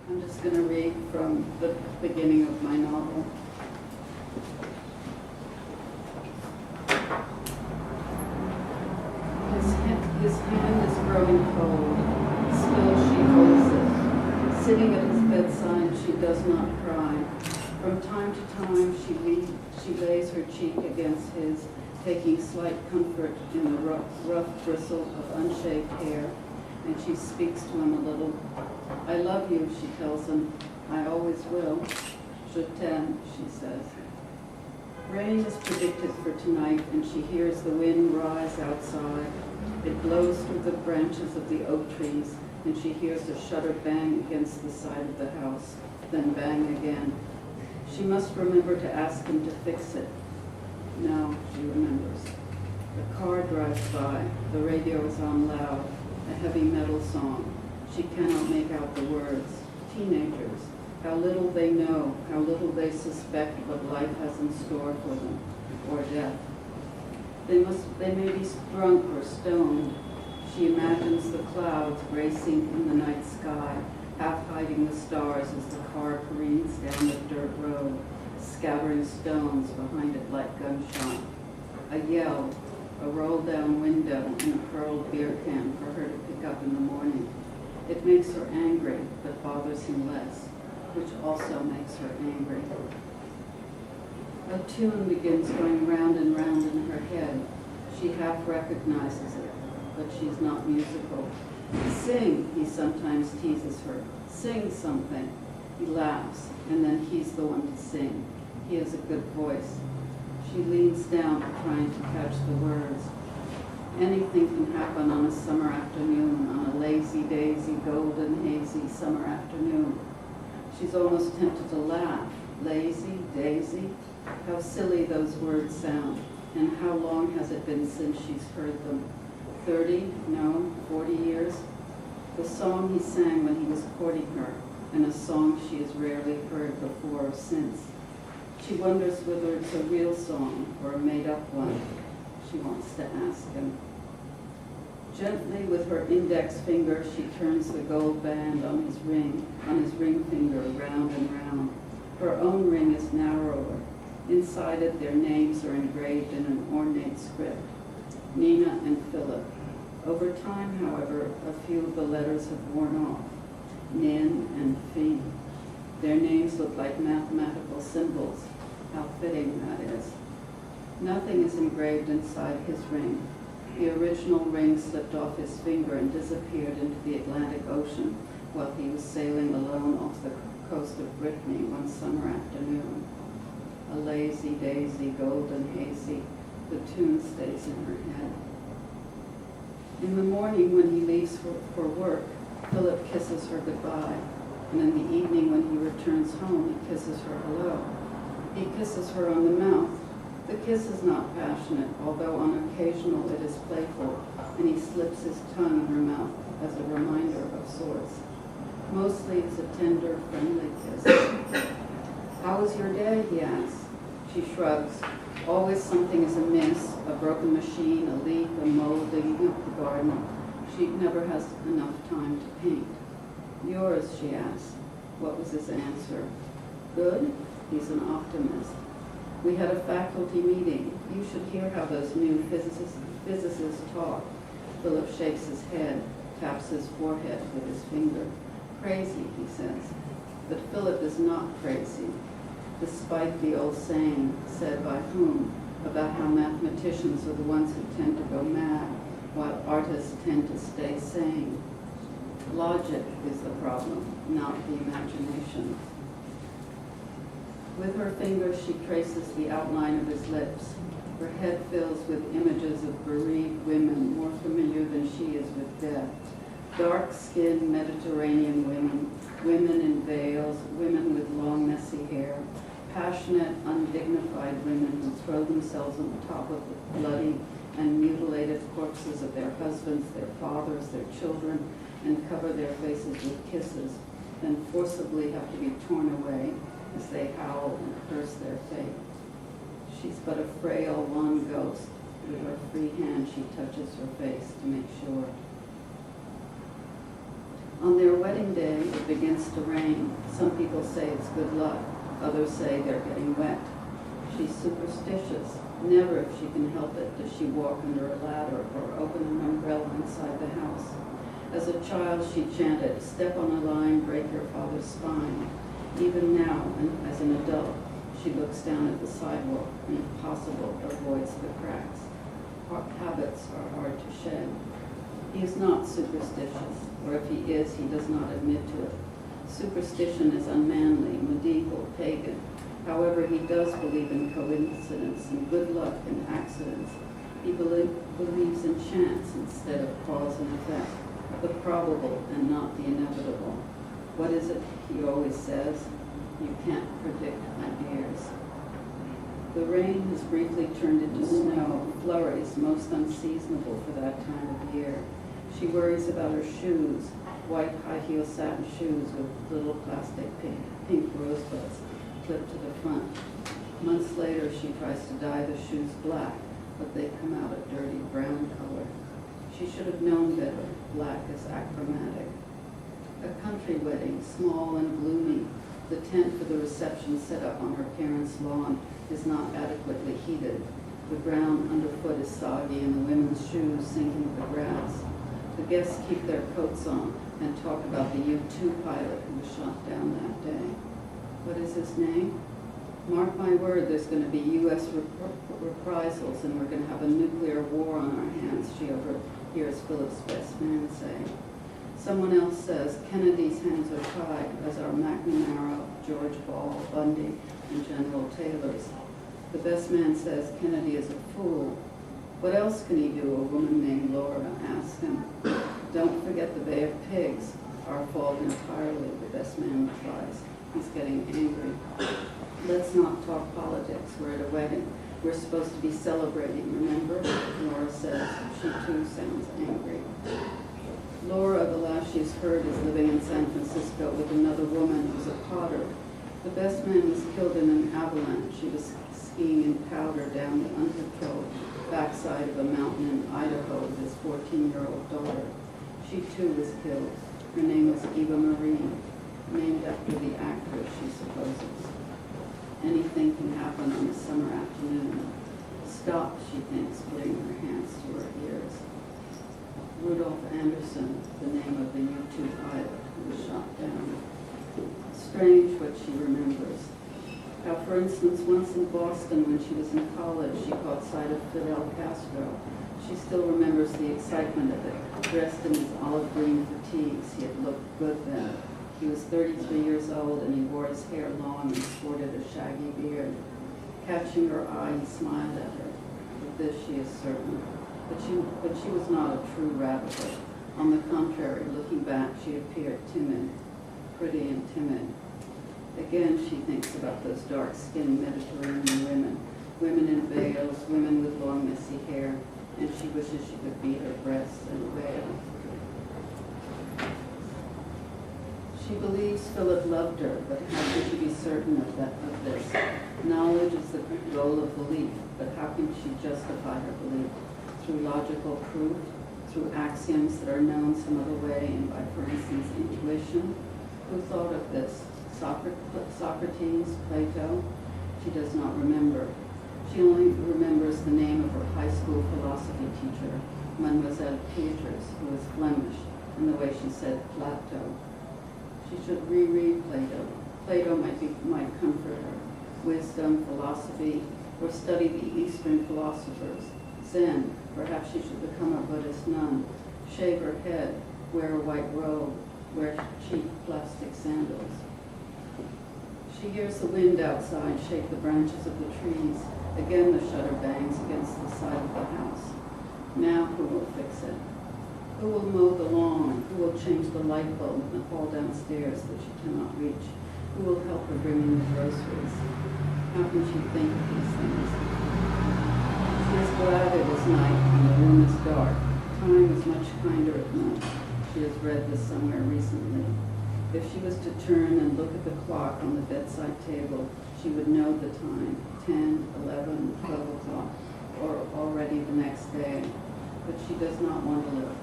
I'm just going to read from the beginning of my novel. His hand is growing cold. Still she holds it. Sitting at his bedside, she does not cry. From time to time, she lays her cheek against his, taking slight comfort in the rough bristle of unshaved hair, and she speaks to him a little. I love you, she tells him. I always will. Je t'aime, she says. Rain is predicted for tonight, and she hears the wind rise outside. It blows through the branches of the oak trees, and she hears a shutter bang against the side of the house, then bang again. She must remember to ask him to fix it. Now she remembers. The car drives by. The radio is on loud, a heavy metal song. She cannot make out the words. Teenagers, how little they know, how little they suspect what life has in store for them, or death. They may be drunk or stoned. She imagines the clouds racing in the night sky, half hiding the stars as the car careens down the dirt road, scattering stones behind it like gunshot. A yell, a roll-down window, and a curled beer can for her to pick up in the morning. It makes her angry, but bothers him less, which also makes her angry. A tune begins going round and round in her head. She half recognizes it, but she's not musical. Sing, he sometimes teases her. Sing something. He laughs, and then he's the one to sing. He has a good voice. She leans down, trying to catch the words. Anything can happen on a summer afternoon, on a lazy-daisy, golden, hazy summer afternoon. She's almost tempted to laugh. Lazy, daisy? How silly those words sound. And how long has it been since she's heard them? 30? No, 40 years? The song he sang when he was courting her, and a song she has rarely heard before or since. She wonders whether it's a real song or a made-up one. She wants to ask him. Gently, with her index finger, she turns the gold band on his ring finger, round and round. Her own ring is narrower. Inside it, their names are engraved in an ornate script, Nina and Philip. Over time, however, a few of the letters have worn off, Nin and Phi. Their names look like mathematical symbols. How fitting that is. Nothing is engraved inside his ring. The original ring slipped off his finger and disappeared into the Atlantic Ocean while he was sailing alone off the coast of Brittany one summer afternoon. A lazy, daisy, golden, hazy, the tune stays in her head. In the morning when he leaves for work, Philip kisses her goodbye, and in the evening when he returns home, he kisses her hello. He kisses her on the mouth. The kiss is not passionate, although on occasional it is playful, and he slips his tongue in her mouth as a reminder of sorts. Mostly it's a tender, friendly kiss. How was your day, he asks. She shrugs. Always something is amiss, a broken machine, a leak, a mold digging up the garden. She never has enough time to paint. Yours, she asks. What was his answer? Good? He's an optimist. We had a faculty meeting. You should hear how those new physicists talk. Philip shakes his head, taps his forehead with his finger. Crazy, he says. But Philip is not crazy, despite the old saying, said by whom, about how mathematicians are the ones who tend to go mad, while artists tend to stay sane. Logic is the problem, not the imagination. With her fingers, she traces the outline of his lips. Her head fills with images of bereaved women, more familiar than she is with death. Dark-skinned Mediterranean women, women in veils, women with long, messy hair, passionate, undignified women who throw themselves on top of the bloody and mutilated corpses of their husbands, their fathers, their children, and cover their faces with kisses, then forcibly have to be torn away as they howl and curse their fate. She's but a frail, wan ghost. With her free hand, she touches her face to make sure. On their wedding day, it begins to rain. Some people say it's good luck. Others say they're getting wet. She's superstitious. Never, if she can help it, does she walk under a ladder or open an umbrella inside the house. As a child, she chanted, "Step on a line, break your father's spine." Even now, and as an adult, she looks down at the sidewalk and, if possible, avoids the cracks. Habits are hard to shed. He is not superstitious, or if he is, he does not admit to it. Superstition is unmanly, medieval, pagan. However, he does believe in coincidence and good luck and accidents. He believes in chance instead of cause and effect, the probable and not the inevitable. What is it he always says? You can't predict ideas. The rain has briefly turned into snow, flurries most unseasonable for that time of year. She worries about her shoes, white high-heel satin shoes with little plastic pink rosebuds clipped to the front. Months later, she tries to dye the shoes black, but they come out a dirty brown color. She should have known better. Black is achromatic. A country wedding, small and gloomy. The tent for the reception set up on her parents' lawn is not adequately heated. The ground underfoot is soggy and the women's shoes sink into the grass. The guests keep their coats on and talk about the U-2 pilot who was shot down that day. What is his name? Mark my word, there's going to be U.S. reprisals and we're going to have a nuclear war on our hands, she overhears Philip's best man say. Someone else says, Kennedy's hands are tied, as are McNamara, George Ball, Bundy, and General Taylor's. The best man says Kennedy is a fool. What else can he do, a woman named Laura asks him. Don't forget the Bay of Pigs. Our fault entirely, the best man replies. He's getting angry. Let's not talk politics. We're at a wedding. We're supposed to be celebrating, remember? Laura says. She too sounds angry. Laura, the last she's heard, is living in San Francisco with another woman who's a potter. The best man was killed in an avalanche. She was skiing in powder down the uncontrolled backside of a mountain in Idaho with his 14-year-old daughter. She too was killed. Her name was Eva Marie, named after the actress, she supposes. Anything can happen on a summer afternoon. Stop, she thinks, putting her hands to her ears. Rudolph Anderson, the name of the U-2 pilot who was shot down. Strange what she remembers. How, for instance, once in Boston when she was in college, she caught sight of Fidel Castro. She still remembers the excitement of it. Dressed in his olive green fatigues, he had looked good then. He was 33 years old and he wore his hair long and sported a shaggy beard. Catching her eye, he smiled at her. Of this she is certain. But she was not a true radical. On the contrary, looking back, she appeared timid, pretty and timid. Again, she thinks about those dark-skinned Mediterranean women in veils, women with long, messy hair, and she wishes she could beat her breasts in a veil. She believes Philip loved her, but how can she be certain of this? Knowledge is the goal of belief, but how can she justify her belief? Through logical proof, through axioms that are known some other way, and by, for instance, intuition? Who thought of this? Socrates, Plato? She does not remember. She only remembers the name of her high school philosophy teacher, Mademoiselle Peters, who was Flemish, and the way she said Plato. She should reread Plato. Plato might comfort her. Wisdom, philosophy, or study the Eastern philosophers. Zen, perhaps she should become a Buddhist nun. Shave her head, wear a white robe, wear cheap plastic sandals. She hears the wind outside shake the branches of the trees. Again the shutter bangs against the side of the house. Now who will fix it? Who will mow the lawn? Who will change the light bulb in the hall downstairs that she cannot reach? Who will help her bring in the groceries? How can she think of these things? She is glad it is night and the room is dark. Time is much kinder at night. She has read this somewhere recently. If she was to turn and look at the clock on the bedside table, she would know the time, 10, 11, 12 o'clock, or already the next day. But she does not want to look.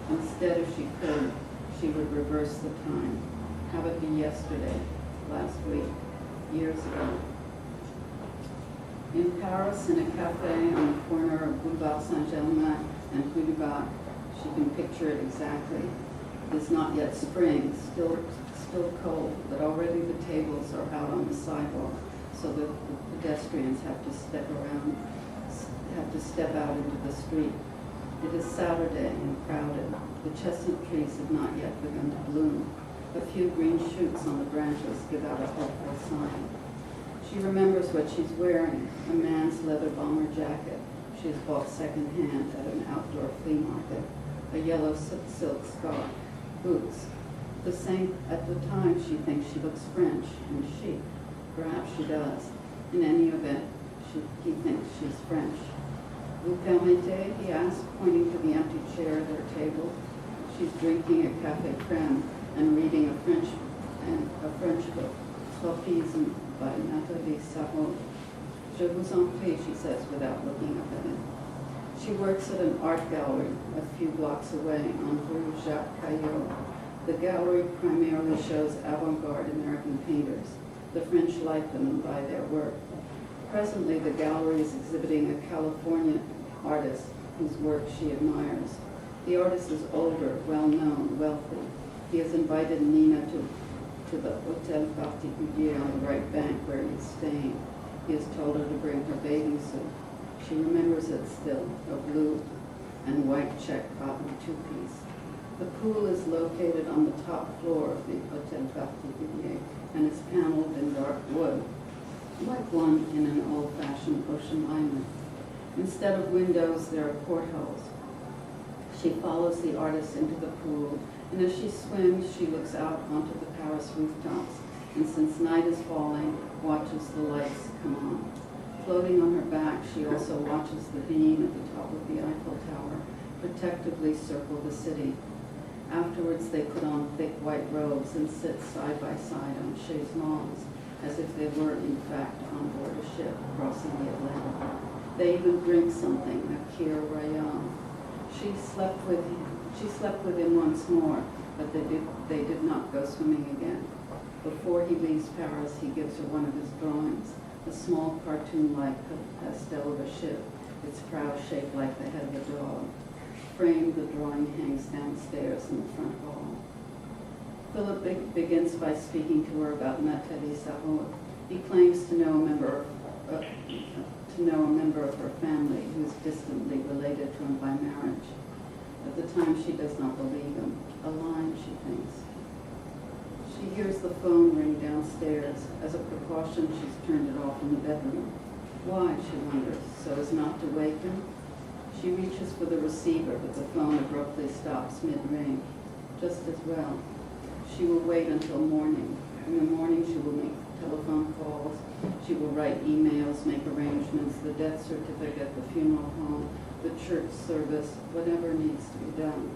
Instead, if she could, she would reverse the time, have it be yesterday, last week, years ago. In Paris, in a cafe on the corner of Boulevard Saint-Germain and Rue du Bac, she can picture it exactly. It is not yet spring, still cold, but already the tables are out on the sidewalk, so that the pedestrians have to step out into the street. It is Saturday and crowded. The chestnut trees have not yet begun to bloom. A few green shoots on the branches give out a hopeful sign. She remembers what she's wearing, a man's leather bomber jacket she has bought secondhand at an outdoor flea market, a yellow silk scarf, boots. The same at the time she thinks she looks French and chic. Perhaps she does. In any event, he thinks she's French. Vous permettez? He asked, pointing to the empty chair at her table. She's drinking a café crème and reading a French book, Sophisme by Nathalie Sarraud. Je vous en prie, she says without looking up at him. She works at an art gallery a few blocks away on Rue Jacques Caillot. The gallery primarily shows avant-garde American painters. The French like them by their work. Presently, the gallery is exhibiting a California artist whose work she admires. The artist is older, well-known, wealthy. He has invited Nina to the Hotel Particulier on the right bank where he is staying. He has told her to bring her bathing suit. She remembers it still, a blue and white check cotton two-piece. The pool is located on the top floor of the Hotel Particulier and is paneled in dark wood, like one in an old-fashioned ocean liner. Instead of windows, there are portholes. She follows the artist into the pool, and as she swims, she looks out onto the Paris rooftops, and since night is falling, watches the lights come on. Floating on her back, she also watches the beam at the top of the Eiffel Tower protectively circle the city. Afterwards, they put on thick white robes and sit side by side on chaiselongs, as if they were, in fact, on board a ship crossing the Atlantic. They even drink something, a Kir Royale. She slept with him once more, but they did not go swimming again. Before he leaves Paris, he gives her one of his drawings, a small cartoon-like pastel of a ship, its prow shaped like the head of a dog. Framed, the drawing hangs downstairs in the front hall. Philip begins by speaking to her about Nathalie Sarraud. He claims to know a member of her family who is distantly related to him by marriage. At the time, she does not believe him. A lie, she thinks. She hears the phone ring downstairs. As a precaution, she's turned it off in the bedroom. Why, she wonders, so as not to wake him? She reaches for the receiver, but the phone abruptly stops mid-ring. Just as well. She will wait until morning. In the morning, she will make telephone calls. She will write emails, make arrangements, the death certificate, the funeral home, the church service, whatever needs to be done.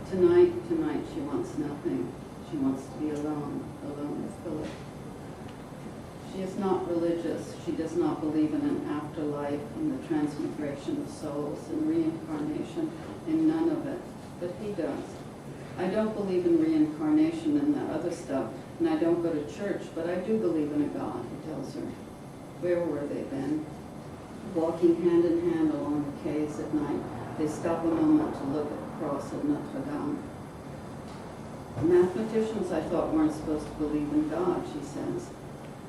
Tonight, she wants nothing. She wants to be alone with Philip. She is not religious. She does not believe in an afterlife, in the transmigration of souls, in reincarnation, in none of it. But he does. I don't believe in reincarnation and that other stuff, and I don't go to church, but I do believe in a God, he tells her. Where were they then? Walking hand in hand along the quays at night, they stop a moment to look at the cross of Notre Dame. Mathematicians, I thought, weren't supposed to believe in God, she says.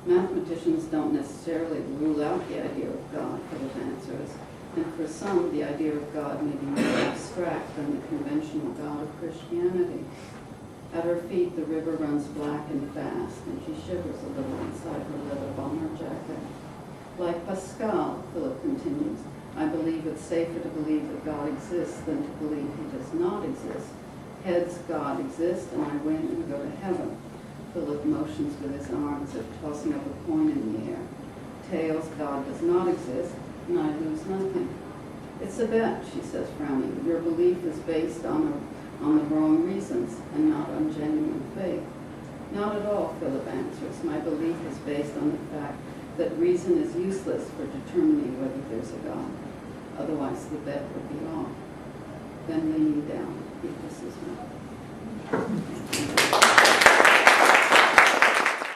Mathematicians don't necessarily rule out the idea of God, Philip answers. And for some, the idea of God may be more abstract than the conventional God of Christianity. At her feet, the river runs black and fast, and she shivers a little inside her leather bomber jacket. Like Pascal, Philip continues, I believe it's safer to believe that God exists than to believe he does not exist. Heads, God exists, and I win and go to heaven. Philip motions with his arms as if tossing up a coin in the air. Tails, God does not exist, and I lose nothing. It's a bet, she says, frowning. Your belief is based on the wrong reasons and not on genuine faith. Not at all, Philip answers. My belief is based on the fact that reason is useless for determining whether there's a God. Otherwise, the bet would be off. Then